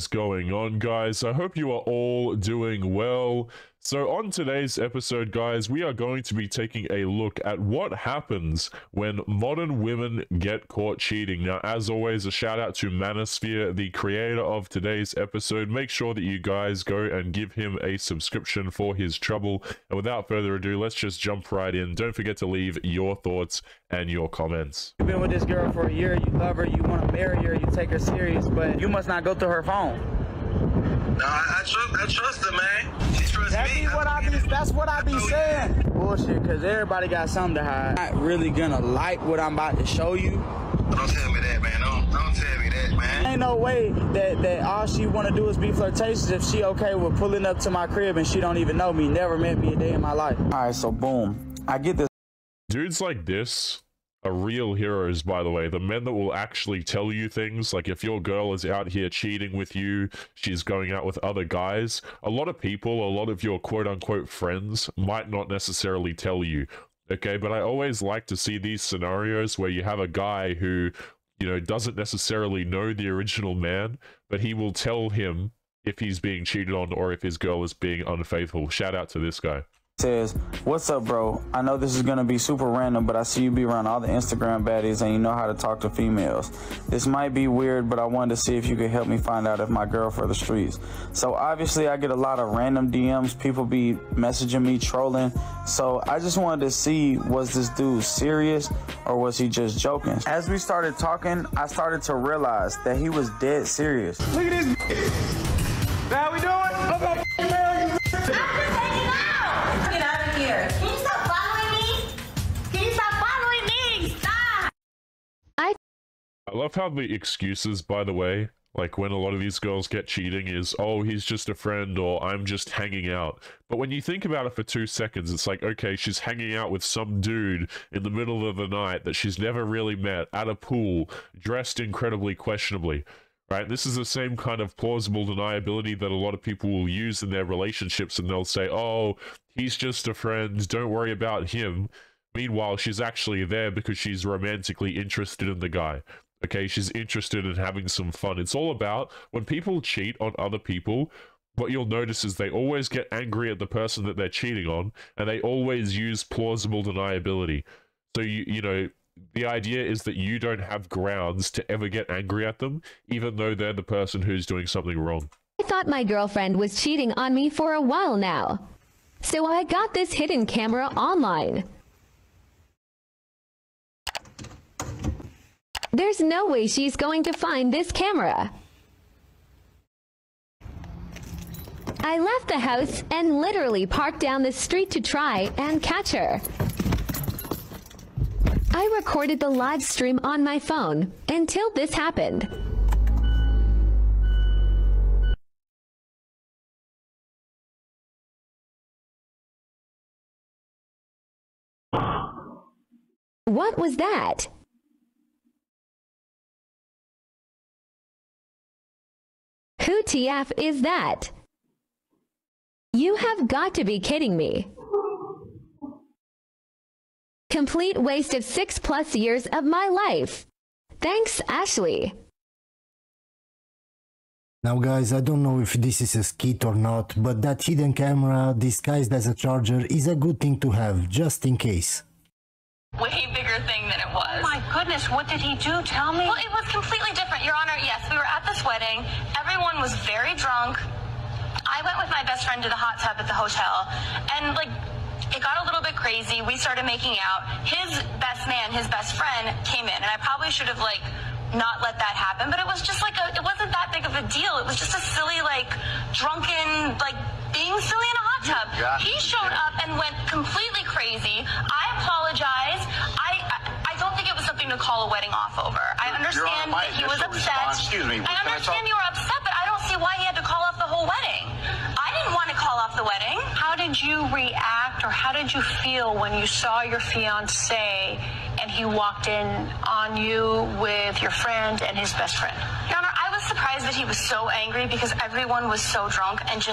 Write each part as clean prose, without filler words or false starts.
is going on, guys? I hope you are all doing well. So on today's episode, guys, we are going to be taking a look at what happens when modern women get caught cheating. Now, as always, a shout out to Manosphere, the creator of today's episode. Make sure that you guys go and give him a subscription for his trouble. And without further ado, let's just jump right in. Don't forget to leave your thoughts and your comments. You've been with this girl for a year, you love her, you want to marry her, you take her serious, but you must not go through her phone. No, I trust her, man. She trusts me. That's what I be saying. Bullshit, because everybody got something to hide. I'm not really gonna like what I'm about to show you. Don't tell me that, man. Don't tell me that, man. Ain't no way that all she want to do is be flirtatious if she okay with pulling up to my crib and she don't even know me, never met me a day in my life. All right, so boom. I get this. Dudes like this are real heroes, by the way. The men that will actually tell you things, like if your girl is out here cheating with you, she's going out with other guys, a lot of people, a lot of your quote-unquote friends might not necessarily tell you, okay? But I always like to see these scenarios where you have a guy who, you know, doesn't necessarily know the original man, but he will tell him if he's being cheated on or if his girl is being unfaithful. Shout out to this guy. Says, what's up, bro? I know this is gonna be super random, but I see you be around all the Instagram baddies and you know how to talk to females. This might be weird, but I wanted to see if you could help me find out if my girl for the streets. So obviously I get a lot of random DMs, people be messaging me, trolling. So I just wanted to see, was this dude serious or was he just joking? As we started talking, I started to realize that he was dead serious. Look at this. How we doing? Look up. Get out of here. Can you stop following me? Can you stop following me? Stop! I love how the excuses, by the way, like when a lot of these girls get cheating is, oh, he's just a friend or I'm just hanging out. But when you think about it for 2 seconds, it's like, okay, she's hanging out with some dude in the middle of the night that she's never really met at a pool, dressed incredibly questionably. Right? This is the same kind of plausible deniability that a lot of people will use in their relationships, and they'll say, oh, he's just a friend, don't worry about him. Meanwhile, she's actually there because she's romantically interested in the guy. Okay, she's interested in having some fun. It's all about when people cheat on other people, what you'll notice is they always get angry at the person that they're cheating on, and they always use plausible deniability. So, you know, the idea is that you don't have grounds to ever get angry at them, even though they're the person who's doing something wrong. I thought my girlfriend was cheating on me for a while now. So I got this hidden camera online. There's no way she's going to find this camera. I left the house and literally parked down the street to try and catch her. I recorded the live stream on my phone until this happened. What was that? Who TF is that? You have got to be kidding me. Complete waste of 6+ years of my life. Thanks, Ashley. Now guys, I don't know if this is a skit or not, but that hidden camera disguised as a charger is a good thing to have, just in case. Way bigger thing than it was. Oh my goodness, what did he do? Tell me. Well, it was completely different, Your Honor. Yes, we were at this wedding. Everyone was very drunk. I went with my best friend to the hot tub at the hotel, and it got a little bit crazy. We started making out. His best man, his best friend, came in, and I probably should have not let that happen, but it was just it wasn't that big of a deal. It was just a silly, drunken, being silly in a hot tub. Yeah. He showed up and went completely crazy. I apologize. I don't think it was something to call a wedding off over. I understand that he was upset. Excuse me. I understand you were upset, but I don't see why he had to call off the whole wedding. I didn't want to call off the wedding. How did you react, or how did you feel when you saw your fiancé and he walked in on you with your friend and his best friend? Your Honor, I was surprised that he was so angry because everyone was so drunk and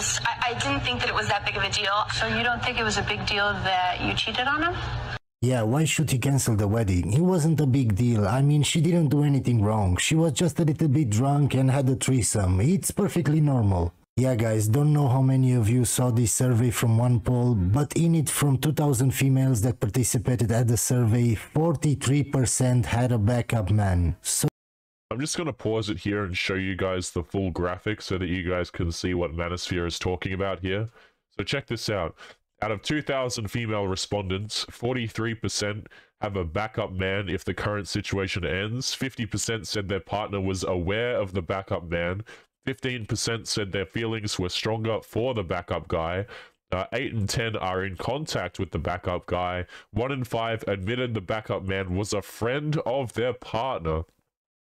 I didn't think that it was that big of a deal. So you don't think it was a big deal that you cheated on him? Yeah, why should he cancel the wedding? It wasn't a big deal. I mean, she didn't do anything wrong. She was just a little bit drunk and had a threesome. It's perfectly normal. Yeah guys, don't know how many of you saw this survey from one poll, but in it, from 2000 females that participated at the survey, 43% had a backup man. So I'm just going to pause it here and show you guys the full graphic so that you guys can see what Manosphere is talking about here. So check this out. Out of 2,000 female respondents, 43% have a backup man if the current situation ends. 50% said their partner was aware of the backup man. 15% said their feelings were stronger for the backup guy. 8 and 10 are in contact with the backup guy. 1 in 5 admitted the backup man was a friend of their partner.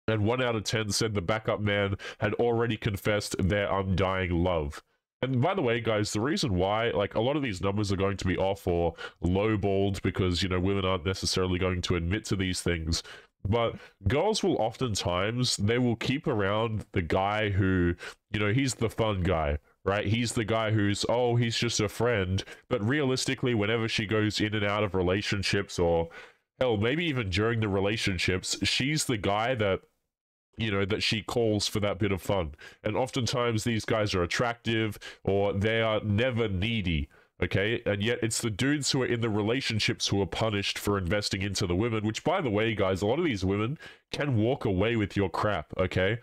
And 1 out of 10 said the backup man had already confessed their undying love. And by the way, guys, the reason why, like, a lot of these numbers are going to be off or lowballed because, you know, women aren't necessarily going to admit to these things. But girls will oftentimes, they will keep around the guy who, you know, he's the fun guy, right? He's the guy who's, oh, he's just a friend. But realistically, whenever she goes in and out of relationships, or hell, maybe even during the relationships, she's the guy that, you know, that she calls for that bit of fun. And oftentimes these guys are attractive, or they are never needy. Okay, and yet it's the dudes who are in the relationships who are punished for investing into the women, which, by the way, guys, a lot of these women can walk away with your crap, okay?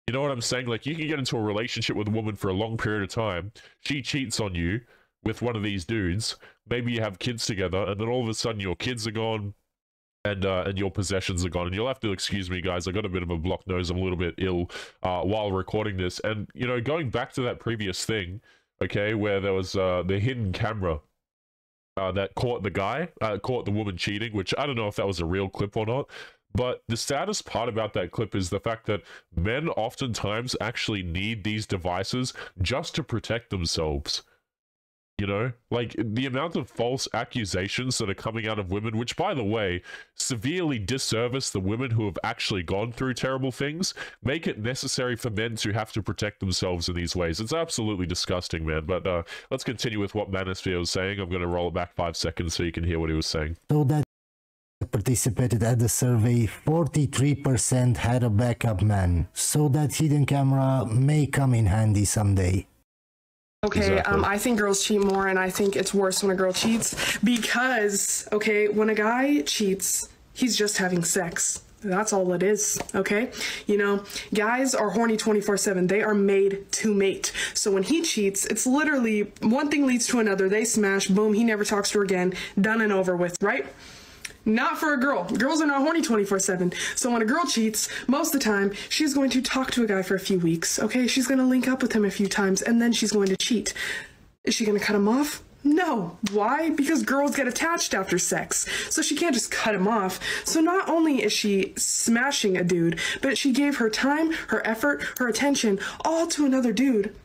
You know what I'm saying? Like, you can get into a relationship with a woman for a long period of time, she cheats on you with one of these dudes, maybe you have kids together, and then all of a sudden your kids are gone, and your possessions are gone. And you'll have to excuse me, guys, I got a bit of a blocked nose, I'm a little bit ill while recording this. And, you know, going back to that previous thing, okay, where there was the hidden camera that caught the guy, caught the woman cheating, which I don't know if that was a real clip or not, but the saddest part about that clip is the fact that men oftentimes actually need these devices just to protect themselves. You know, like the amount of false accusations that are coming out of women, which, by the way, severely disservice the women who have actually gone through terrible things, make it necessary for men to have to protect themselves in these ways. It's absolutely disgusting, man. But let's continue with what Manosphere was saying. I'm going to roll it back 5 seconds so you can hear what he was saying. So that participated at the survey, 43% had a backup man. So that hidden camera may come in handy someday. Okay, Exactly. I think girls cheat more, and I think it's worse when a girl cheats because, okay, when a guy cheats, he's just having sex. That's all it is, okay? You know, guys are horny 24/7. They are made to mate. So when he cheats, it's literally one thing leads to another. They smash, boom, he never talks to her again, done and over with, right? Not for a girl. Girls are not horny 24/7. So when a girl cheats, most of the time, she's going to talk to a guy for a few weeks, okay? She's going to link up with him a few times, and then she's going to cheat. Is she going to cut him off? No. Why? Because girls get attached after sex. So she can't just cut him off. So not only is she smashing a dude, but she gave her time, her effort, her attention, all to another dude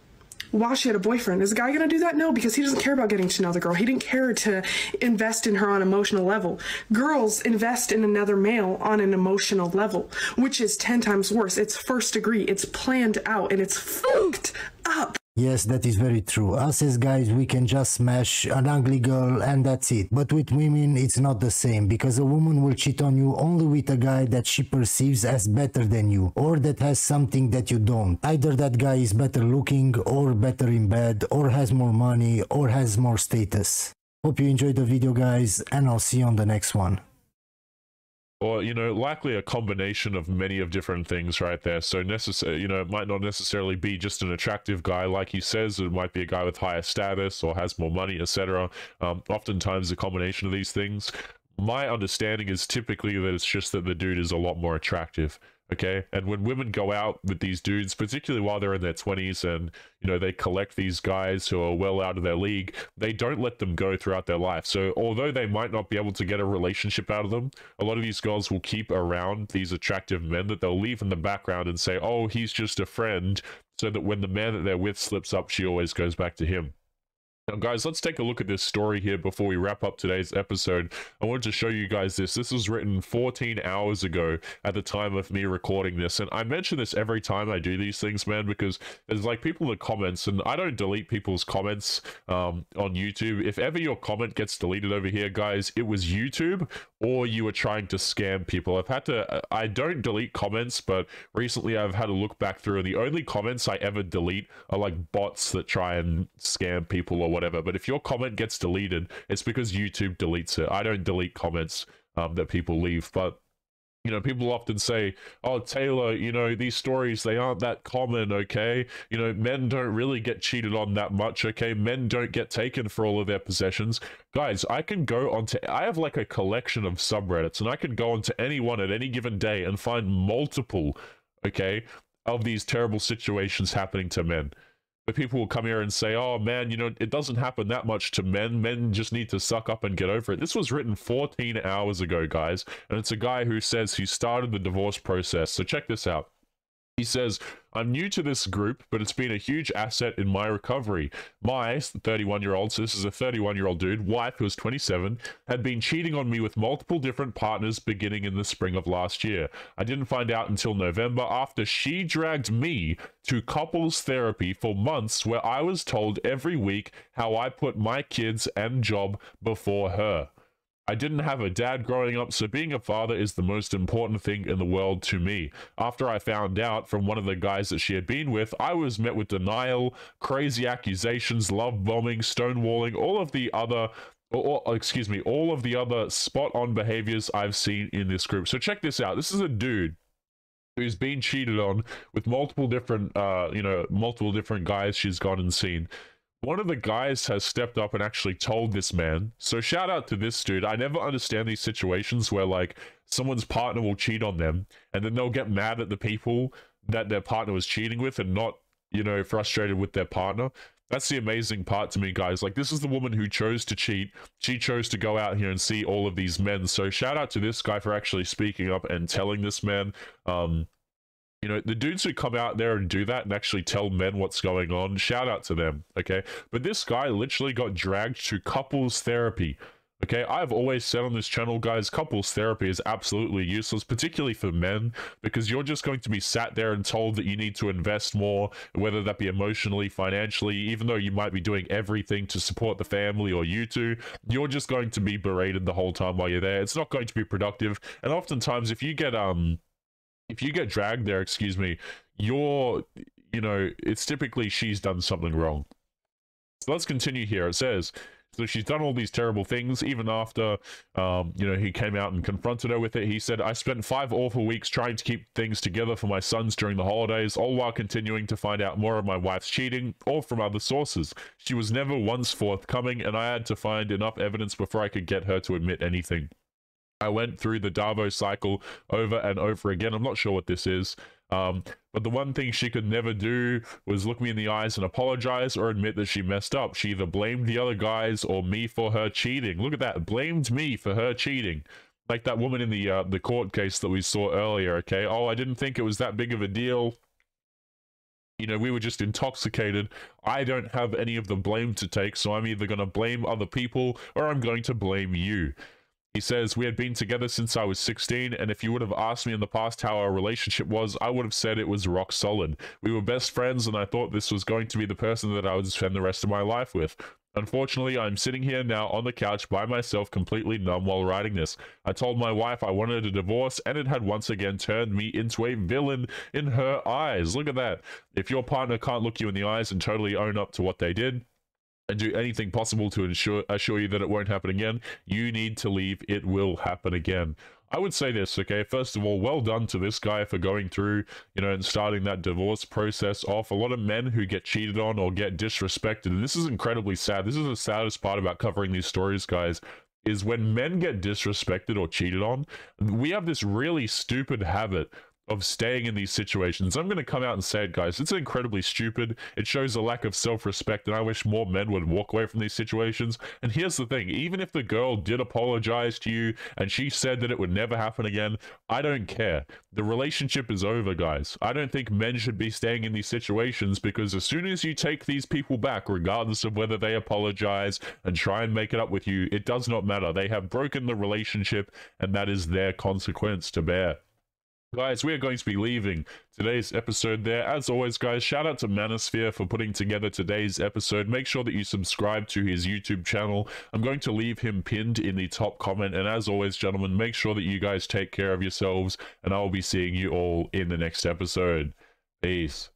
while she had a boyfriend. Is a guy gonna do that? No, because he doesn't care about getting to know the girl. He didn't care to invest in her on an emotional level. Girls invest in another male on an emotional level, which is 10 times worse. It's first degree, it's planned out, and it's fucked up. Yes, that is very true. Us as guys, we can just smash an ugly girl and that's it. But with women, it's not the same, because a woman will cheat on you only with a guy that she perceives as better than you, or that has something that you don't. Either that guy is better looking, or better in bed, or has more money, or has more status. Hope you enjoyed the video, guys, and I'll see you on the next one. Or, you know, likely a combination of many of different things right there. So, you know, it might not necessarily be just an attractive guy, like he says. It might be a guy with higher status or has more money, etc. Oftentimes a combination of these things. My understanding is typically that it's just that the dude is a lot more attractive. Okay, and when women go out with these dudes, particularly while they're in their 20s, and, you know, they collect these guys who are well out of their league, they don't let them go throughout their life. So although they might not be able to get a relationship out of them, a lot of these girls will keep around these attractive men that they'll leave in the background and say, oh, he's just a friend, so that when the man that they're with slips up, she always goes back to him. Now, guys, let's take a look at this story here before we wrap up today's episode. I wanted to show you guys this. This was written 14 hours ago at the time of me recording this. And I mention this every time I do these things, man, because there's like people in the comments, and I don't delete people's comments on YouTube. If ever your comment gets deleted over here, guys, it was YouTube or you were trying to scam people. I don't delete comments, but recently I've had to look back through, and the only comments I ever delete are like bots that try and scam people or whatever. But if your comment gets deleted, it's because YouTube deletes it. I don't delete comments that people leave. But you know, people often say, oh, Taylor, you know, these stories, they aren't that common, okay? You know, men don't really get cheated on that much, okay? Men don't get taken for all of their possessions. Guys, I have like a collection of subreddits, and I can go onto any one at any given day and find multiple, okay, of these terrible situations happening to men. But people will come here and say, oh man, you know, it doesn't happen that much to men. Men just need to suck up and get over it. This was written 14 hours ago, guys. And it's a guy who says he started the divorce process. So check this out. He says, I'm new to this group, but it's been a huge asset in my recovery. My 31-year-old, so this is a 31-year-old dude, wife, who was 27, had been cheating on me with multiple different partners beginning in the spring of last year. I didn't find out until November, after she dragged me to couples therapy for months, where I was told every week how I put my kids and job before her. I didn't have a dad growing up, so being a father is the most important thing in the world to me. After I found out from one of the guys that she had been with, I was met with denial, crazy accusations, love bombing, stonewalling, all of the other spot-on behaviors I've seen in this group. So check this out. This is a dude who's been cheated on with multiple different guys she's gone and seen. One of the guys has stepped up and actually told this man. So shout out to this dude. I never understand these situations where like someone's partner will cheat on them and then they'll get mad at the people that their partner was cheating with and not, you know, frustrated with their partner. That's the amazing part to me, guys. Like, this is the woman who chose to cheat. She chose to go out here and see all of these men. So shout out to this guy for actually speaking up and telling this man, you know, the dudes who come out there and do that and actually tell men what's going on, shout out to them, okay? But this guy literally got dragged to couples therapy, okay? I've always said on this channel, guys, couples therapy is absolutely useless, particularly for men, because you're just going to be sat there and told that you need to invest more, whether that be emotionally, financially, even though you might be doing everything to support the family or you two, you're just going to be berated the whole time while you're there. It's not going to be productive, and oftentimes if you get dragged there, it's typically she's done something wrong. So let's continue here. It says, so she's done all these terrible things, even after, he came out and confronted her with it. He said, I spent 5 awful weeks trying to keep things together for my sons during the holidays, all while continuing to find out more of my wife's cheating, or from other sources. She was never once forthcoming, and I had to find enough evidence before I could get her to admit anything. I went through the Darvo cycle over and over again. I'm not sure what this is. But the one thing she could never do was look me in the eyes and apologize or admit that she messed up. She either blamed the other guys or me for her cheating. Look at that. Blamed me for her cheating. Like that woman in the court case that we saw earlier, okay? Oh, I didn't think it was that big of a deal. You know, we were just intoxicated. I don't have any of the blame to take, so I'm either going to blame other people or I'm going to blame you. He says, we had been together since I was 16, and if you would have asked me in the past how our relationship was, I would have said it was rock solid. We were best friends, and I thought this was going to be the person that I would spend the rest of my life with. Unfortunately, I'm sitting here now on the couch by myself, completely numb while writing this. I told my wife I wanted a divorce, and it had once again turned me into a villain in her eyes. Look at that. If your partner can't look you in the eyes and totally own up to what they did, and do anything possible to assure you that it won't happen again, you need to leave. It will happen again. I would say this, okay? First of all, well done to this guy for going through, and starting that divorce process off. A lot of men who get cheated on or get disrespected, and this is incredibly sad. This is the saddest part about covering these stories, guys, is when men get disrespected or cheated on, we have this really stupid habit of staying in these situations. I'm going to come out and say it, guys. It's incredibly stupid. It shows a lack of self-respect, and I wish more men would walk away from these situations. And here's the thing, even if the girl did apologize to you and she said that it would never happen again, I don't care. The relationship is over, guys. I don't think men should be staying in these situations, because as soon as you take these people back, regardless of whether they apologize and try and make it up with you, it does not matter. They have broken the relationship, and that is their consequence to bear. Guys, we are going to be leaving today's episode there. As always, guys, shout out to Manosphere for putting together today's episode. Make sure that you subscribe to his YouTube channel. I'm going to leave him pinned in the top comment. And as always, gentlemen, make sure that you guys take care of yourselves, and I will be seeing you all in the next episode. Peace.